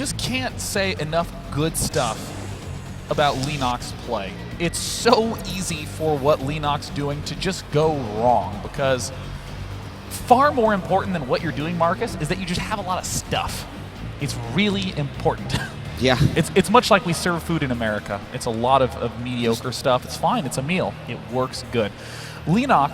just can't say enough good stuff about Leenock's play. It's so easy for what Leenock's doing to just go wrong, because far more important than what you're doing, Marcus, is that you just have a lot of stuff. It's really important. Yeah. It's much like we serve food in America. It's a lot of mediocre stuff. It's fine. It's a meal. It works good. Leenock,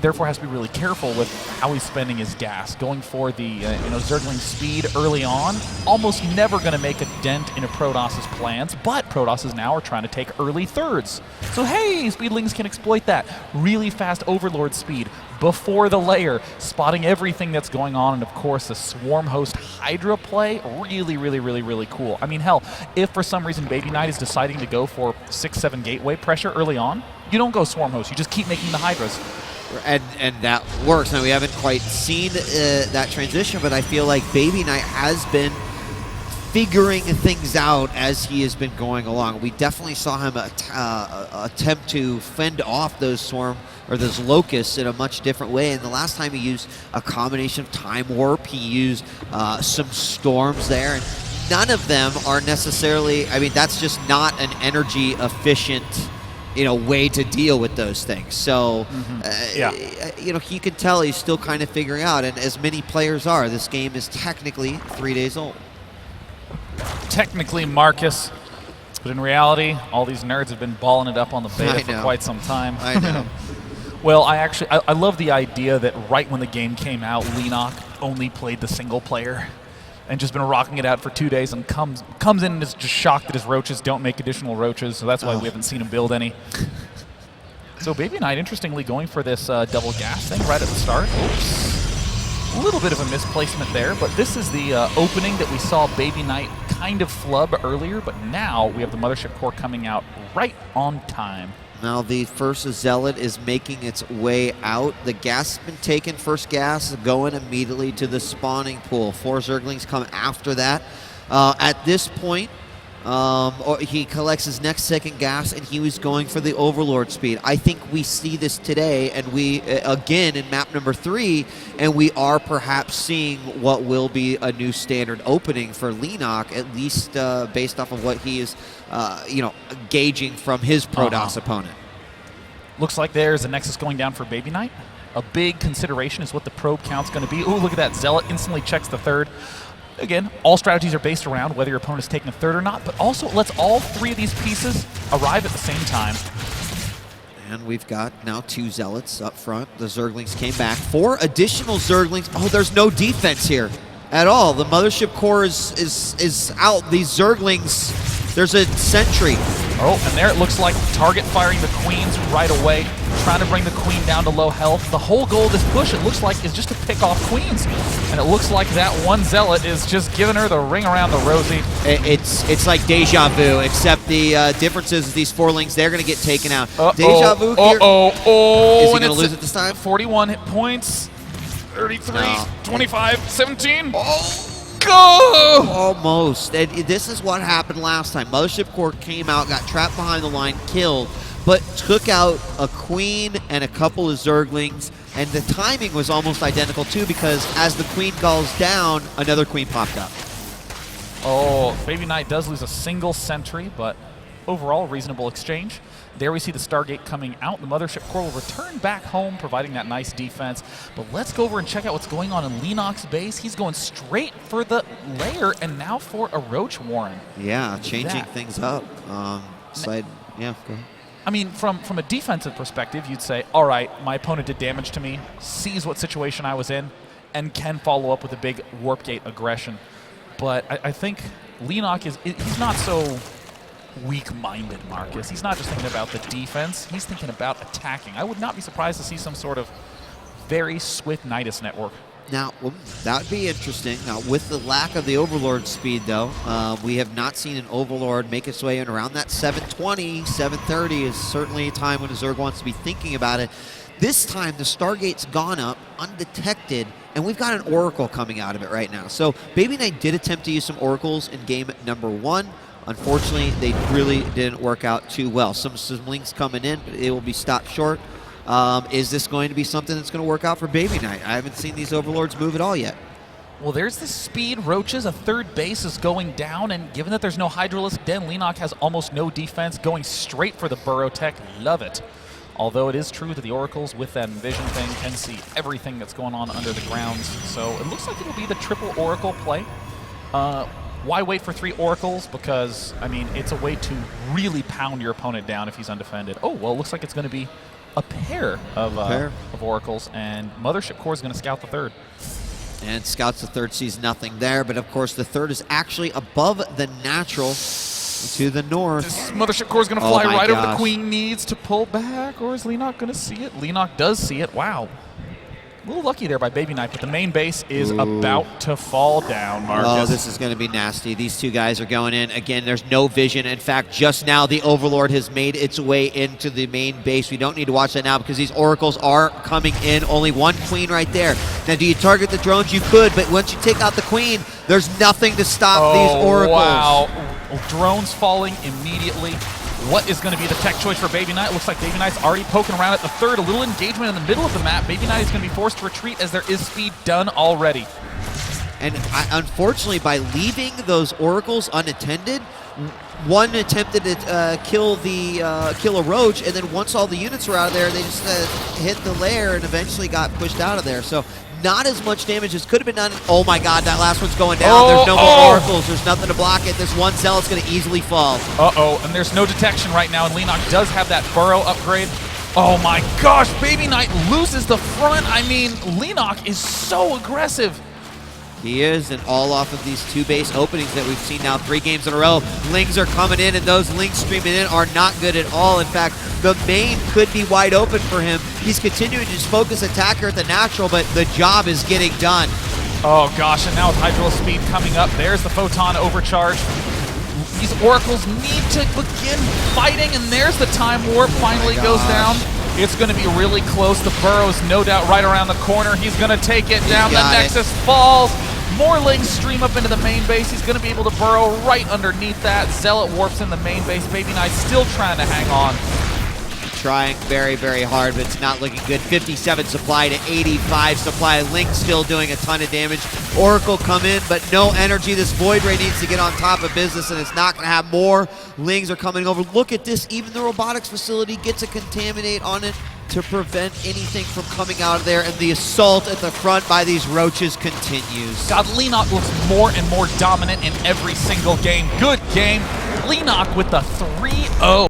therefore, has to be really careful with how he's spending his gas. Going for the Zergling speed early on, almost never going to make a dent in a Protos's plans, but Protos's now are trying to take early thirds. So hey, Speedlings can exploit that. Really fast Overlord speed before the layer, spotting everything that's going on, and of course the Swarm Host Hydra play, really cool. I mean, hell, if for some reason BabyKnight is deciding to go for 6-7 gateway pressure early on, you don't go Swarm Host, you just keep making the Hydras. And that works. Now, we haven't quite seen that transition, but I feel like BabyKnight has been figuring things out as he has been going along. We definitely saw him attempt to fend off those those locusts in a much different way. And the last time he used a combination of Time Warp, he used some storms there. And none of them are necessarily, I mean, that's just not an energy efficient way to deal with those things. So, you can tell he's still kind of figuring out, and as many players are, this game is technically 3 days old. Technically, Marcus, but in reality, all these nerds have been balling it up on the beta for quite some time. I know. Well, I love the idea that right when the game came out, Leenock only played the single player and just been rocking it out for 2 days, and comes in and is just shocked that his roaches don't make additional roaches, so that's why we haven't seen him build any. So BabyKnight, interestingly, going for this double gas thing right at the start. Oops. A little bit of a misplacement there, but this is the opening that we saw BabyKnight kind of flub earlier, but now we have the Mothership Core coming out right on time. Now the first Zealot is making its way out. The gas has been taken. First gas going immediately to the spawning pool. 4 Zerglings come after that. At this point, he collects his next second gas, and he was going for the Overlord speed. I think we see this today, and we, again, in map number 3, and we are perhaps seeing what will be a new standard opening for Leenock, at least based off of what he is, gauging from his Protoss opponent. Looks like there's a Nexus going down for BabyKnight. A big consideration is what the probe count's going to be. Ooh, look at that. Zealot instantly checks the third. Again, all strategies are based around whether your opponent is taking a third or not, but also lets all 3 of these pieces arrive at the same time. And we've got now 2 Zealots up front. The Zerglings came back. 4 additional Zerglings. Oh, there's no defense here at all. The Mothership Core is out. These Zerglings, there's a sentry. Oh, and there it looks like target firing the Queens right away, trying to bring the Queen down to low health. The whole goal of this push, it looks like, is just to pick off Queens. And it looks like that one Zealot is just giving her the ring around the rosy. It's like deja vu, except the difference is these 4-lings, they're going to get taken out. Deja Deja vu here. Is he going to lose it this time? 41 hit points. 33, 25, 17. Go! Almost. And this is what happened last time. Mothership Core came out, got trapped behind the line, killed, but took out a Queen and a couple of Zerglings, and the timing was almost identical too, because as the Queen goes down, another Queen popped up. Oh, BabyKnight does lose a single sentry, but overall, reasonable exchange. There we see the Stargate coming out. The Mothership Core will return back home, providing that nice defense. But let's go over and check out what's going on in Leenock's base. He's going straight for the lair, and now for a Roach Warren. Yeah, changing things up. Yeah, go ahead. I mean, from a defensive perspective, you'd say, all right, my opponent did damage to me, sees what situation I was in, and can follow up with a big Warp Gate aggression. But I think Leenock he's not so weak-minded, Marcus. He's not just thinking about the defense. He's thinking about attacking. I would not be surprised to see some sort of very swift Nidus network. Now, that would be interesting. Now, with the lack of the Overlord speed, though, we have not seen an Overlord make its way in around that 720, 730 is certainly a time when a Zerg wants to be thinking about it. This time, the Stargate's gone up undetected, and we've got an Oracle coming out of it right now. So, BabyKnight did attempt to use some Oracles in game number 1. Unfortunately, they really didn't work out too well. Some links coming in, but it will be stopped short. Is this going to be something that's going to work out for BabyKnight? I haven't seen these Overlords move at all yet. Well, there's the speed. Roaches, a third base is going down, and given that there's no Hydralisk Den, Leenock has almost no defense, going straight for the Burrow Tech. Love it. Although it is true that the Oracles, with that Envision thing, can see everything that's going on under the grounds. So it looks like it'll be the triple Oracle play. Why wait for 3 Oracles? Because, I mean, it's a way to really pound your opponent down if he's undefended. Oh, well, it looks like it's going to be a pair of Oracles, and Mothership Core is going to scout the third. And scouts the third, sees nothing there, but of course the third is actually above the natural to the north. This Mothership Core is going to fly right over the Queen. Needs to pull back, or is Leenock going to see it? Leenock does see it. Wow. A little lucky there by BabyKnight, but the main base is about to fall down, Marcus. Oh, this is going to be nasty. These two guys are going in. Again, there's no vision. In fact, just now the Overlord has made its way into the main base. We don't need to watch that now because these Oracles are coming in. Only one Queen right there. Now, do you target the drones? You could, but once you take out the Queen, there's nothing to stop these Oracles. Wow. Drones falling immediately. What is going to be the tech choice for BabyKnight? Looks like BabyKnight's already poking around at the third. A little engagement in the middle of the map. BabyKnight is going to be forced to retreat as there is speed done already. And unfortunately, by leaving those Oracles unattended, one attempted to kill a Roach, and then once all the units were out of there, they just hit the lair and eventually got pushed out of there. So not as much damage as could have been done. Oh my god, that last one's going down. There's no more Oracles. There's nothing to block it. This one Zealot's going to easily fall. And there's no detection right now, and Leenock does have that Burrow upgrade. Oh my gosh, BabyKnight loses the front. I mean, Leenock is so aggressive. He is, and all off of these 2 base openings that we've seen now 3 games in a row. Lings are coming in, and those Lings streaming in are not good at all. In fact, the main could be wide open for him. He's continuing to just focus attacker at the natural, but the job is getting done. Oh gosh, and now with Hydro Speed coming up, there's the Photon overcharge. These Oracles need to begin fighting, and there's the Time Warp finally goes down. It's going to be really close. The Burrow's no doubt right around the corner. He's going to take it down. The Nexus falls. More Lings stream up into the main base. He's going to be able to burrow right underneath that. Zealot warps in the main base. BabyKnight still trying to hang on. Trying very, very hard, but it's not looking good. 57 supply to 85 supply. Link still doing a ton of damage. Oracle come in, but no energy. This Void Ray needs to get on top of business, and it's not going to have more. Lings are coming over. Look at this. Even the robotics facility gets a contaminate on it to prevent anything from coming out of there, and the assault at the front by these Roaches continues. God, Leenock looks more and more dominant in every single game. Good game. Leenock with the 3-0.